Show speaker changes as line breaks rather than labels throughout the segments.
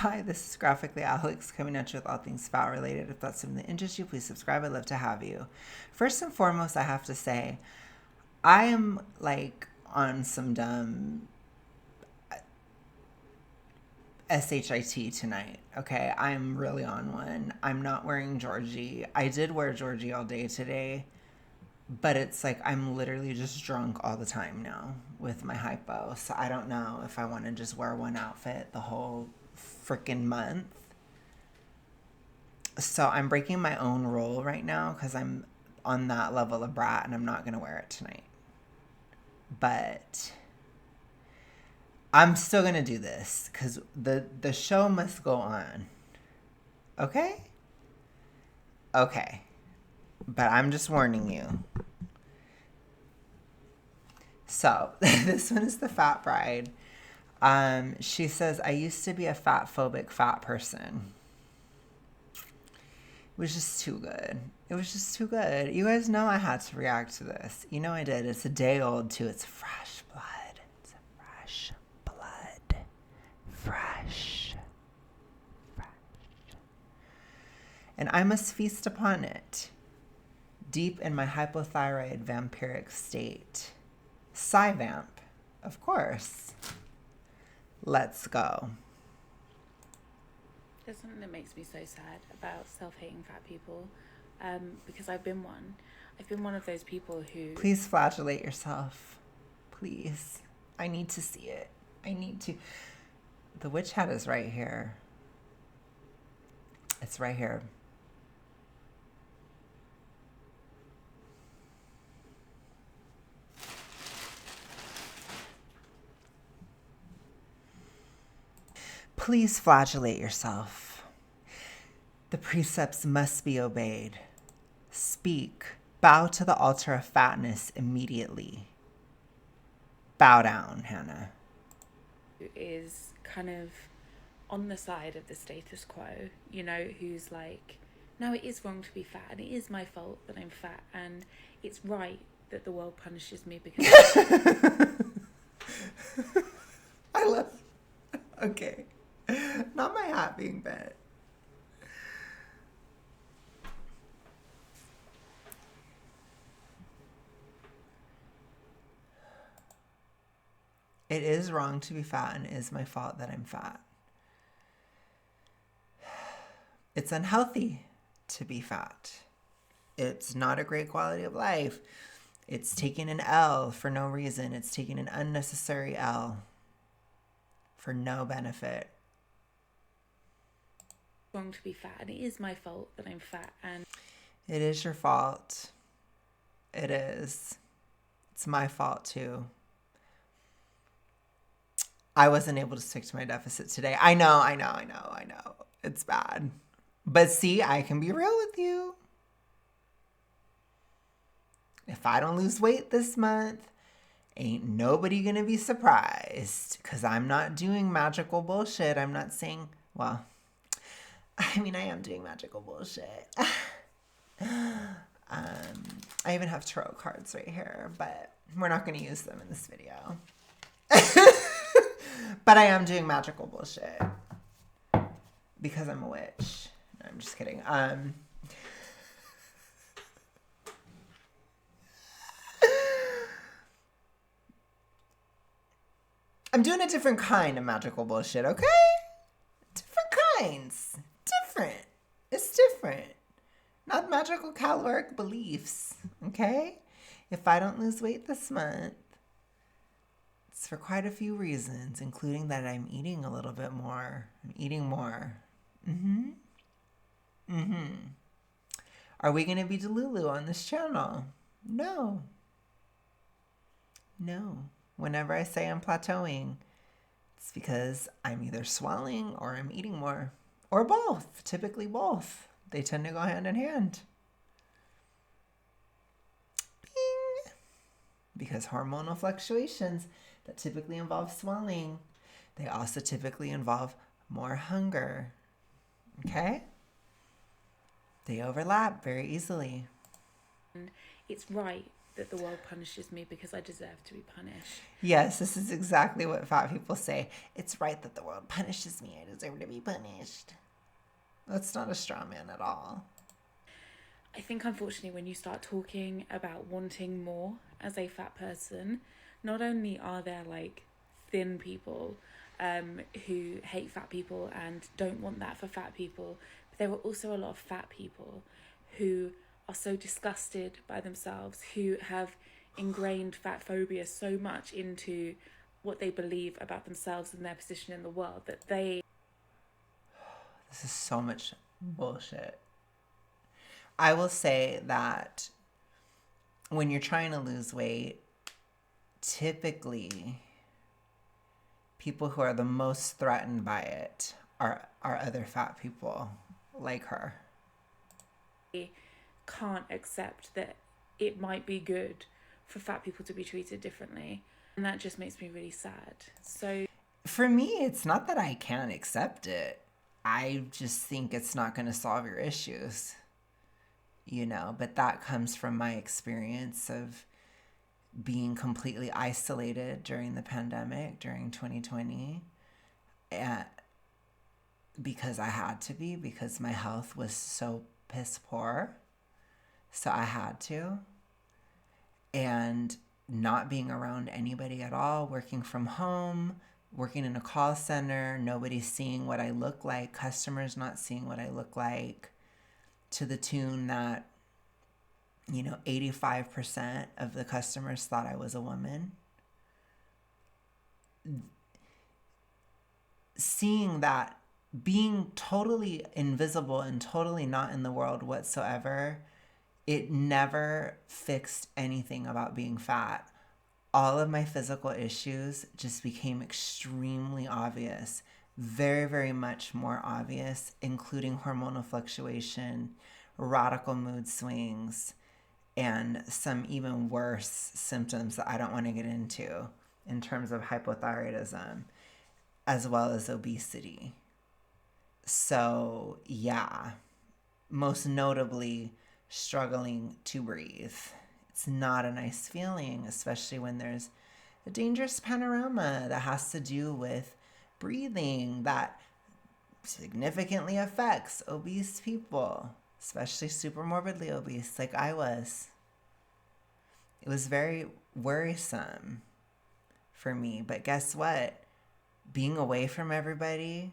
Hi, this is Graphically Alex coming at you with all things fat related. If that's something that interests you, please subscribe. I'd love to have you. First and foremost, I have to say, I am like on some dumb SHIT tonight. Okay, I'm really on one. I'm not wearing Georgie. I did wear Georgie all day today, but it's like I'm literally just drunk all the time now with my hypo. So I don't know if I want to just wear one outfit the whole freaking month. So I'm breaking my own rule right now because I'm on that level of brat and I'm not going to wear it tonight. But I'm still going to do this because the show must go on. Okay? Okay. But I'm just warning you. So this one is the Fat Bride. She says, I used to be a fatphobic fat person. It was just too good. It was just too good. You guys know I had to react to this. You know I did. It's a day old too. It's fresh blood. It's a fresh blood. Fresh. Fresh. And I must feast upon it. Deep in my hypothyroid vampiric state. Psy-vamp, of course. Let's go.
There's something that makes me so sad about self-hating fat people, because I've been one. I've been one of those people who...
Please flagellate yourself. Please. I need to see it. I need to... The witch hat is right here. It's right here. Please flagellate yourself. The precepts must be obeyed. Speak. Bow to the altar of fatness immediately. Bow down, Hannah.
Is kind of on the side of the status quo, you know, who's like, no, it is wrong to be fat and it is my fault that I'm fat and it's right that the world punishes me because...
I love... Okay. Not my hat being bent. It is wrong to be fat and it is my fault that I'm fat. It's unhealthy to be fat. It's not a great quality of life. It's taking an L for no reason. It's taking an unnecessary L for no benefit.
Wrong to be fat and it is my fault that I'm fat and...
It is your fault. It is. It's my fault too. I wasn't able to stick to my deficit today. I know. It's bad. But see, I can be real with you. If I don't lose weight this month, ain't nobody gonna be surprised because I'm not doing magical bullshit. I'm not saying, well, I mean, I am doing magical bullshit. I even have tarot cards right here, but we're not going to use them in this video. But I am doing magical bullshit because I'm a witch. No, I'm just kidding. I'm doing a different kind of magical bullshit, okay? Different kinds. Different. It's different. Not magical caloric beliefs, okay? If I don't lose weight this month, it's for quite a few reasons, including that I'm eating a little bit more. I'm eating more. Are we going to be Delulu on this channel? No. Whenever I say I'm plateauing, it's because I'm either swelling or I'm eating more. Or both. Typically both. They tend to go hand in hand. Bing! Because hormonal fluctuations that typically involve swelling, they also typically involve more hunger. Okay? They overlap very easily.
It's right that the world punishes me because I deserve to be punished.
Yes, this is exactly what fat people say. It's right that the world punishes me. I deserve to be punished. That's not a straw man at all.
I think, unfortunately, when you start talking about wanting more as a fat person, not only are there like thin people who hate fat people and don't want that for fat people, but there are also a lot of fat people who are so disgusted by themselves, who have ingrained fat phobia so much into what they believe about themselves and their position in the world that they...
This is so much bullshit. I will say that when you're trying to lose weight, typically people who are the most threatened by it are other fat people like her.
can't accept that it might be good for fat people to be treated differently. And that just makes me really sad. So
for me, it's not that I can't accept it. I just think it's not going to solve your issues. You know, but that comes from my experience of being completely isolated during the pandemic, during 2020, because I had to be, because my health was so piss poor. So I had to. And not being around anybody at all, working from home, working in a call center, nobody seeing what I look like, customers not seeing what I look like, to the tune that, 85% of the customers thought I was a woman. Seeing that, being totally invisible and totally not in the world whatsoever, it never fixed anything about being fat. All of my physical issues just became extremely obvious, very, very much more obvious, including hormonal fluctuation, radical mood swings, and some even worse symptoms that I don't want to get into in terms of hypothyroidism, as well as obesity. So, yeah, most notably, struggling to breathe. It's not a nice feeling, especially when there's a dangerous panorama that has to do with breathing that significantly affects obese people, especially super morbidly obese like I was. It was very worrisome for me. But guess what? Being away from everybody,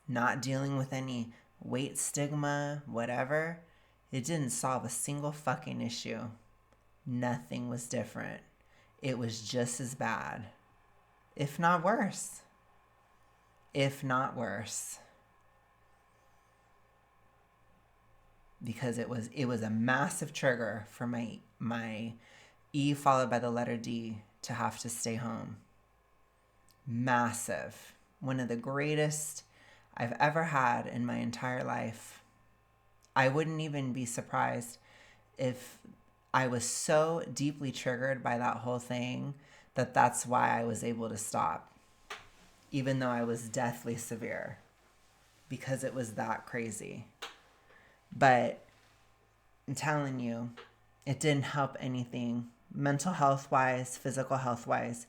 not dealing with any weight stigma, whatever, it didn't solve a single fucking issue. Nothing was different. It was just as bad, if not worse. If not worse. Because it was a massive trigger for my E followed by the letter D to have to stay home. Massive. One of the greatest I've ever had in my entire life. I wouldn't even be surprised if I was so deeply triggered by that whole thing that that's why I was able to stop, even though I was deathly severe, because it was that crazy. But I'm telling you, it didn't help anything, mental health wise, physical health wise.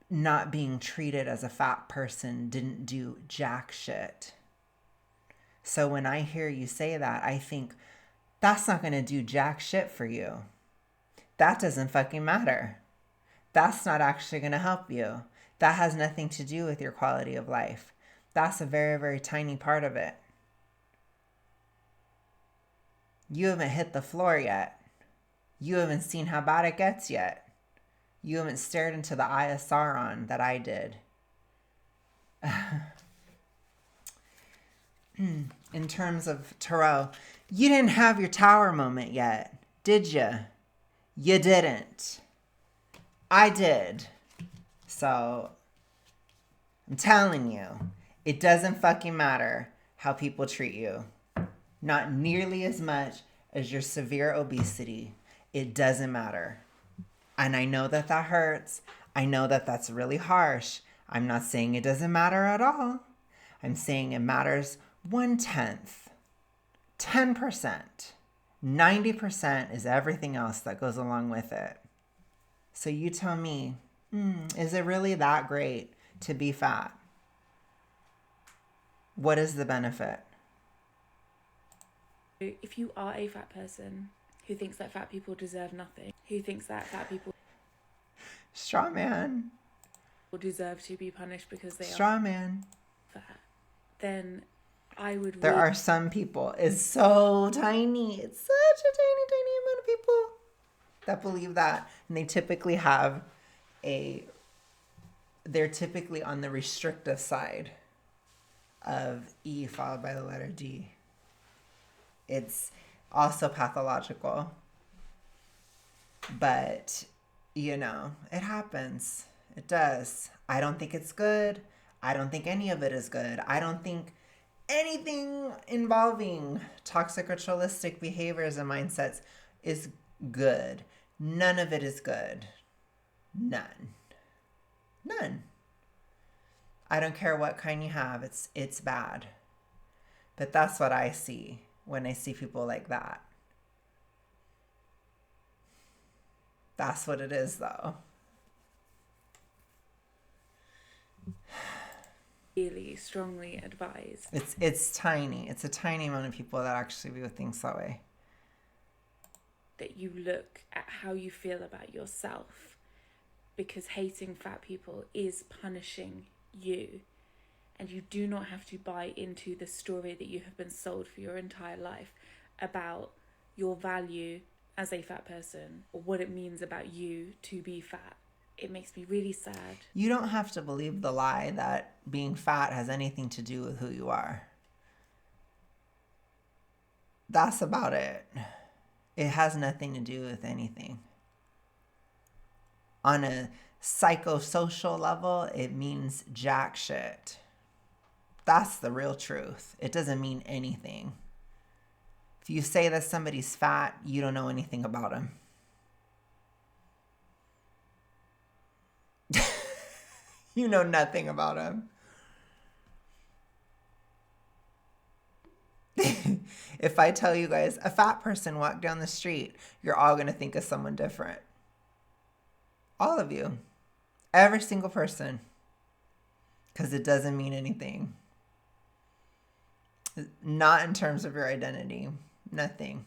Not being treated as a fat person didn't do jack shit. So when I hear you say that, I think that's not going to do jack shit for you. That doesn't fucking matter. That's not actually going to help you. That has nothing to do with your quality of life. That's a very, very tiny part of it. You haven't hit the floor yet. You haven't seen how bad it gets yet. You haven't stared into the eye of Sauron that I did. In terms of Tarot, you didn't have your tower moment yet, did you? You didn't. I did. So, I'm telling you, it doesn't fucking matter how people treat you. Not nearly as much as your severe obesity. It doesn't matter. And I know that that hurts. I know that that's really harsh. I'm not saying it doesn't matter at all. I'm saying it matters 1/10, 10%, 90% is everything else that goes along with it. So you tell me, is it really that great to be fat? What is the benefit?
If you are a fat person who thinks that fat people deserve nothing, who thinks that fat people
Straw man.
deserve to be punished because they
Straw
are
man.
fat, then I would
There are some people, it's so tiny. It's such a tiny, tiny amount of people that believe that. And they typically have they're typically on the restrictive side of E followed by the letter D. It's also pathological. But, it happens. It does. I don't think it's good. I don't think any of it is good. I don't think anything involving toxic ritualistic behaviors and mindsets is good. None of it is good. None. I don't care what kind you have. It's bad. But that's what I see when I see people like that. That's what it is, though.
really strongly advise.
It's tiny. It's a tiny amount of people that actually view things that way.
That you look at how you feel about yourself, because hating fat people is punishing you, and you do not have to buy into the story that you have been sold for your entire life about your value as a fat person or what it means about you to be fat. It makes me really sad.
You don't have to believe the lie that being fat has anything to do with who you are. That's about it. It has nothing to do with anything. On a psychosocial level, it means jack shit. That's the real truth. It doesn't mean anything. If you say that somebody's fat, you don't know anything about him. You know nothing about him. If I tell you guys a fat person walked down the street, you're all going to think of someone different. All of you. Every single person. Because it doesn't mean anything. Not in terms of your identity. Nothing.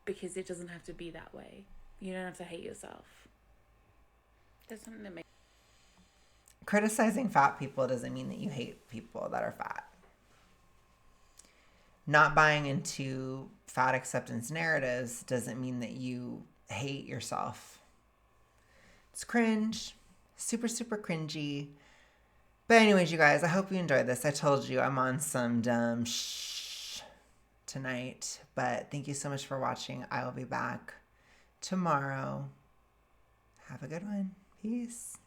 Because it doesn't have to be that way. You don't have to hate yourself. There's something that makes...
Criticizing fat people doesn't mean that you hate people that are fat. Not buying into fat acceptance narratives doesn't mean that you hate yourself. It's cringe. Super, super cringy. But anyways, you guys, I hope you enjoyed this. I told you I'm on some dumb tonight. But thank you so much for watching. I will be back tomorrow. Have a good one. Peace.